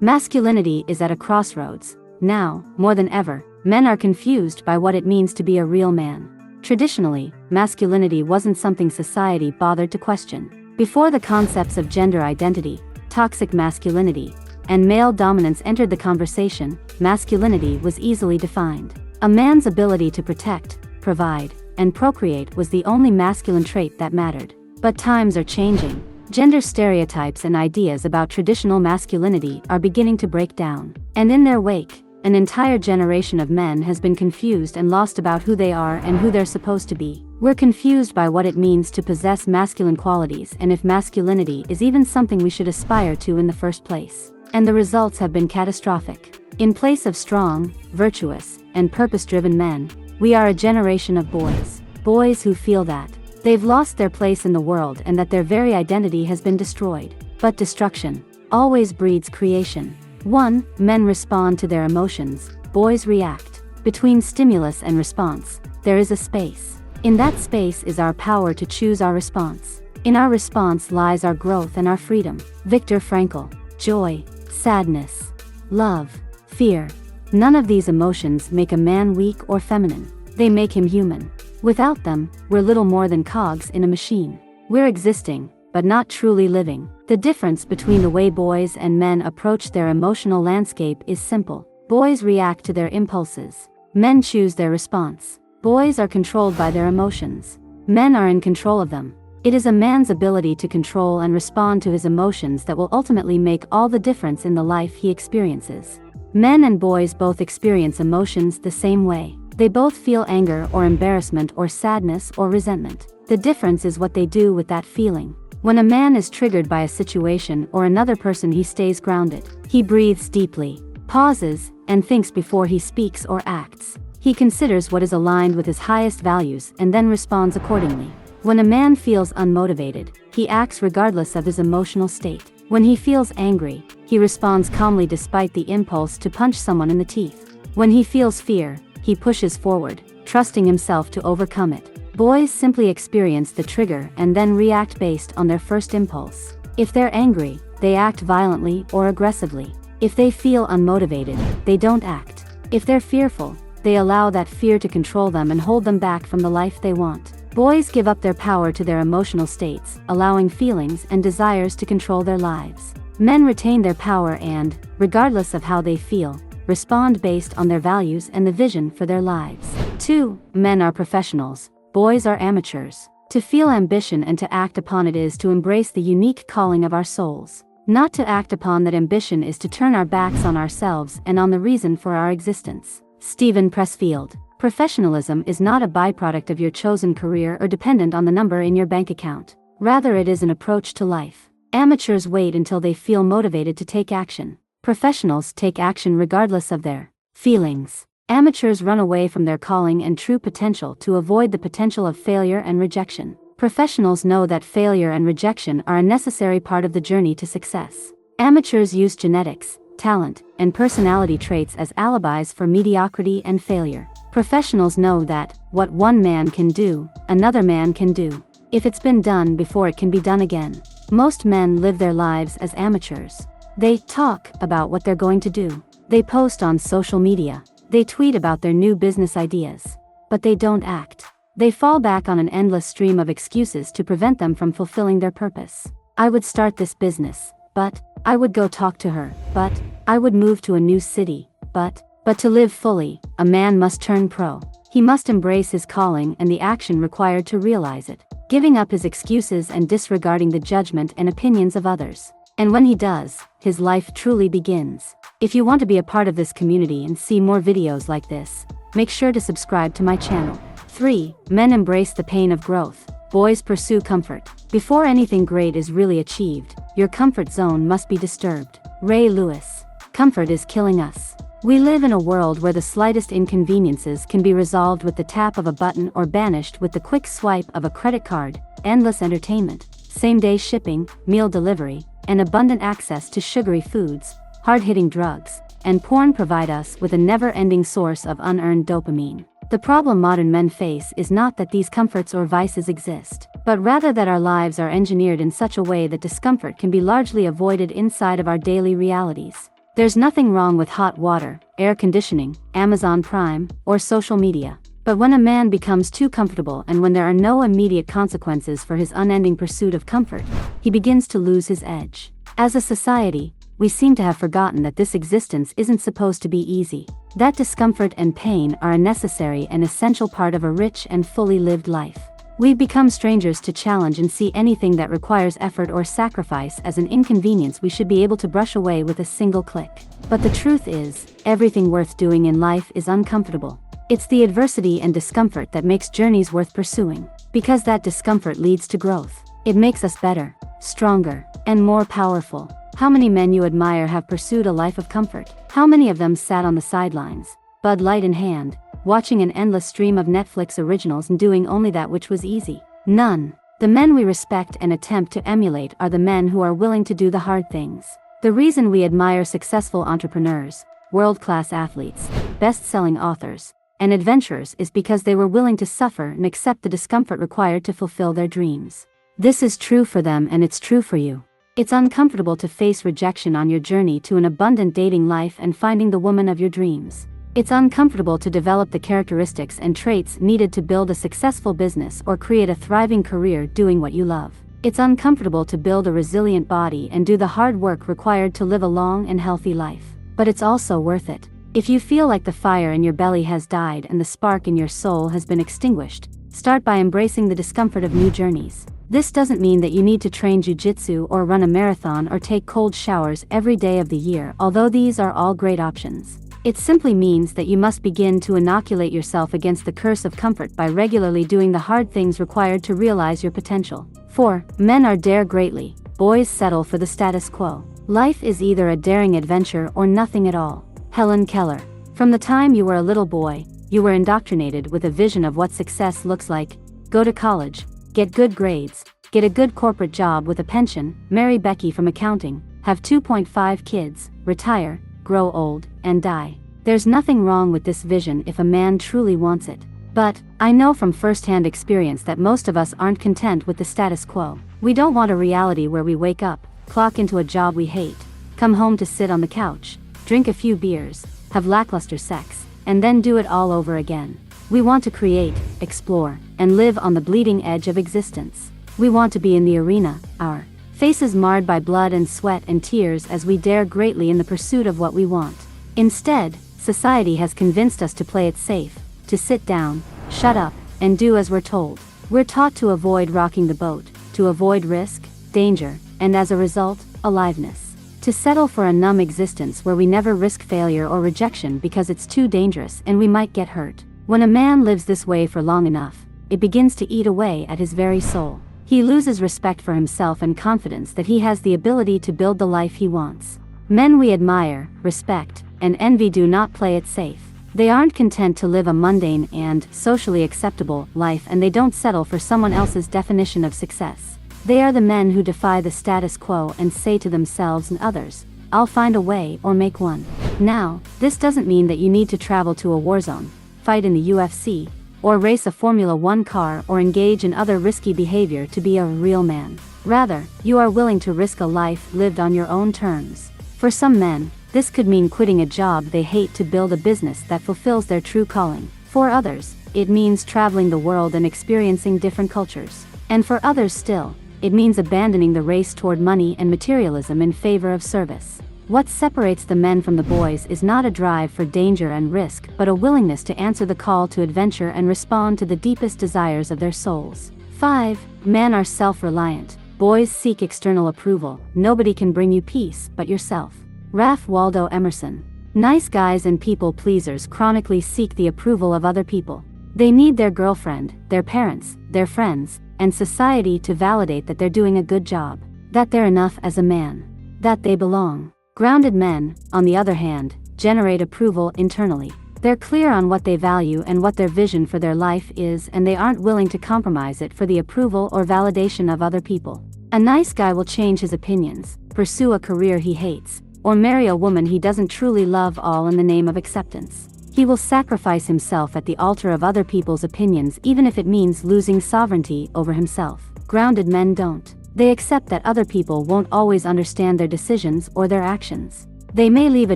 Masculinity is at a crossroads. Now, more than ever, men are confused by what it means to be a real man. Traditionally, masculinity wasn't something society bothered to question. Before the concepts of gender identity, toxic masculinity, and male dominance entered the conversation, masculinity was easily defined. A man's ability to protect, provide, and procreate was the only masculine trait that mattered. But times are changing. Gender stereotypes and ideas about traditional masculinity are beginning to break down. And in their wake, an entire generation of men has been confused and lost about who they are and who they're supposed to be. We're confused by what it means to possess masculine qualities and if masculinity is even something we should aspire to in the first place. And the results have been catastrophic. In place of strong, virtuous, and purpose-driven men, we are a generation of boys. Boys who feel that they've lost their place in the world and that their very identity has been destroyed. But destruction always breeds creation. 1. Men respond to their emotions, boys react. Between stimulus and response, there is a space. In that space is our power to choose our response. In our response lies our growth and our freedom. Viktor Frankl. Joy, sadness, love, fear. None of these emotions make a man weak or feminine. They make him human. Without them, we're little more than cogs in a machine. We're existing, but not truly living. The difference between the way boys and men approach their emotional landscape is simple. Boys react to their impulses. Men choose their response. Boys are controlled by their emotions. Men are in control of them. It is a man's ability to control and respond to his emotions that will ultimately make all the difference in the life he experiences. Men and boys both experience emotions the same way. They both feel anger or embarrassment or sadness or resentment. The difference is what they do with that feeling. When a man is triggered by a situation or another person, he stays grounded. He breathes deeply, pauses, and thinks before he speaks or acts. He considers what is aligned with his highest values and then responds accordingly. When a man feels unmotivated, he acts regardless of his emotional state. When he feels angry, he responds calmly despite the impulse to punch someone in the teeth. When he feels fear, he pushes forward, trusting himself to overcome it. Boys simply experience the trigger and then react based on their first impulse. If they're angry, they act violently or aggressively. If they feel unmotivated, they don't act. If they're fearful, they allow that fear to control them and hold them back from the life they want. Boys give up their power to their emotional states, allowing feelings and desires to control their lives. Men retain their power and, regardless of how they feel, respond based on their values and the vision for their lives. 2. Men are professionals. Boys are amateurs. To feel ambition and to act upon it is to embrace the unique calling of our souls. Not to act upon that ambition is to turn our backs on ourselves and on the reason for our existence. Stephen Pressfield. Professionalism is not a byproduct of your chosen career or dependent on the number in your bank account. Rather, it is an approach to life. Amateurs wait until they feel motivated to take action. Professionals take action regardless of their feelings. Amateurs run away from their calling and true potential to avoid the potential of failure and rejection. Professionals know that failure and rejection are a necessary part of the journey to success. Amateurs use genetics, talent, and personality traits as alibis for mediocrity and failure. Professionals know that what one man can do, another man can do. If it's been done before, it can be done again. Most men live their lives as amateurs. They talk about what they're going to do. They post on social media. They tweet about their new business ideas. But they don't act. They fall back on an endless stream of excuses to prevent them from fulfilling their purpose. I would start this business, but I would go talk to her, but I would move to a new city, but to live fully, a man must turn pro. He must embrace his calling and the action required to realize it, giving up his excuses and disregarding the judgment and opinions of others. And when he does, his life truly begins. If you want to be a part of this community and see more videos like this, make sure to subscribe to my channel. 3. Men embrace the pain of growth. Boys pursue comfort. Before anything great is really achieved, your comfort zone must be disturbed. Ray Lewis. Comfort is killing us. We live in a world where the slightest inconveniences can be resolved with the tap of a button or banished with the quick swipe of a credit card. Endless entertainment, same-day shipping, meal delivery, and abundant access to sugary foods, hard-hitting drugs, and porn provide us with a never-ending source of unearned dopamine. The problem modern men face is not that these comforts or vices exist, but rather that our lives are engineered in such a way that discomfort can be largely avoided inside of our daily realities. There's nothing wrong with hot water, air conditioning, Amazon Prime, or social media. But when a man becomes too comfortable and when there are no immediate consequences for his unending pursuit of comfort, he begins to lose his edge. As a society, we seem to have forgotten that this existence isn't supposed to be easy. That discomfort and pain are a necessary and essential part of a rich and fully lived life. We've become strangers to challenge and see anything that requires effort or sacrifice as an inconvenience we should be able to brush away with a single click. But the truth is, everything worth doing in life is uncomfortable. It's the adversity and discomfort that makes journeys worth pursuing. Because that discomfort leads to growth. It makes us better, stronger, and more powerful. How many men you admire have pursued a life of comfort? How many of them sat on the sidelines, Bud Light in hand, watching an endless stream of Netflix originals and doing only that which was easy? None. The men we respect and attempt to emulate are the men who are willing to do the hard things. The reason we admire successful entrepreneurs, world-class athletes, best-selling authors, and adventurers is because they were willing to suffer and accept the discomfort required to fulfill their dreams. This is true for them and it's true for you. It's uncomfortable to face rejection on your journey to an abundant dating life and finding the woman of your dreams. It's uncomfortable to develop the characteristics and traits needed to build a successful business or create a thriving career doing what you love. It's uncomfortable to build a resilient body and do the hard work required to live a long and healthy life. But it's also worth it. If you feel like the fire in your belly has died and the spark in your soul has been extinguished, start by embracing the discomfort of new journeys. This doesn't mean that you need to train jiu-jitsu or run a marathon or take cold showers every day of the year, although these are all great options. It simply means that you must begin to inoculate yourself against the curse of comfort by regularly doing the hard things required to realize your potential. 4. Men are dare greatly, boys settle for the status quo. Life is either a daring adventure or nothing at all. Helen Keller. From the time you were a little boy, you were indoctrinated with a vision of what success looks like. Go to college, get good grades, get a good corporate job with a pension, marry Becky from accounting, have 2.5 kids, retire, grow old, and die. There's nothing wrong with this vision if a man truly wants it. But, I know from first-hand experience that most of us aren't content with the status quo. We don't want a reality where we wake up, clock into a job we hate, come home to sit on the couch, drink a few beers, have lackluster sex, and then do it all over again. We want to create, explore, and live on the bleeding edge of existence. We want to be in the arena, our faces marred by blood and sweat and tears as we dare greatly in the pursuit of what we want. Instead, society has convinced us to play it safe, to sit down, shut up, and do as we're told. We're taught to avoid rocking the boat, to avoid risk, danger, and as a result, aliveness. To settle for a numb existence where we never risk failure or rejection because it's too dangerous and we might get hurt. When a man lives this way for long enough, it begins to eat away at his very soul. He loses respect for himself and confidence that he has the ability to build the life he wants. Men we admire, respect, and envy do not play it safe. They aren't content to live a mundane and socially acceptable life, and they don't settle for someone else's definition of success. They are the men who defy the status quo and say to themselves and others, "I'll find a way or make one." Now, this doesn't mean that you need to travel to a war zone, fight in the UFC, or race a Formula 1 car or engage in other risky behavior to be a real man. Rather, you are willing to risk a life lived on your own terms. For some men, this could mean quitting a job they hate to build a business that fulfills their true calling. For others, it means traveling the world and experiencing different cultures. And for others still, it means abandoning the race toward money and materialism in favor of service. What separates the men from the boys is not a drive for danger and risk, but a willingness to answer the call to adventure and respond to the deepest desires of their souls. 5. Men are self-reliant. Boys seek external approval. Nobody can bring you peace but yourself. Ralph Waldo Emerson. Nice guys and people pleasers chronically seek the approval of other people. They need their girlfriend, their parents, their friends, and society to validate that they're doing a good job, that they're enough as a man, that they belong. Grounded men, on the other hand, generate approval internally. They're clear on what they value and what their vision for their life is, and they aren't willing to compromise it for the approval or validation of other people. A nice guy will change his opinions, pursue a career he hates, or marry a woman he doesn't truly love, all in the name of acceptance. He will sacrifice himself at the altar of other people's opinions even if it means losing sovereignty over himself. Grounded men don't. They accept that other people won't always understand their decisions or their actions. They may leave a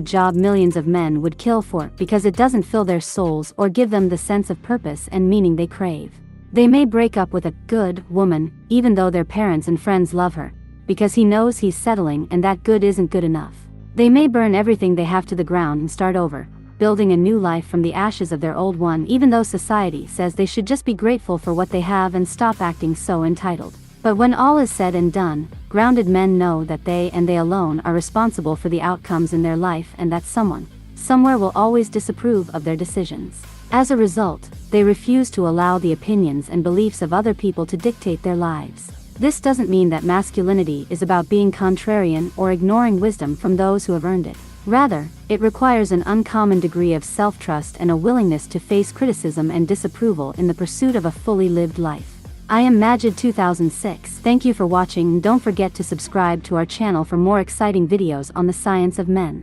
job millions of men would kill for because it doesn't fill their souls or give them the sense of purpose and meaning they crave. They may break up with a good woman, even though their parents and friends love her, because he knows he's settling and that good isn't good enough. They may burn everything they have to the ground and start over, building a new life from the ashes of their old one, even though society says they should just be grateful for what they have and stop acting so entitled. But when all is said and done, grounded men know that they and they alone are responsible for the outcomes in their life and that someone, somewhere will always disapprove of their decisions. As a result, they refuse to allow the opinions and beliefs of other people to dictate their lives. This doesn't mean that masculinity is about being contrarian or ignoring wisdom from those who have earned it. Rather, it requires an uncommon degree of self-trust and a willingness to face criticism and disapproval in the pursuit of a fully lived life. I am Majid 2006. Thank you for watching and don't forget to subscribe to our channel for more exciting videos on the science of men.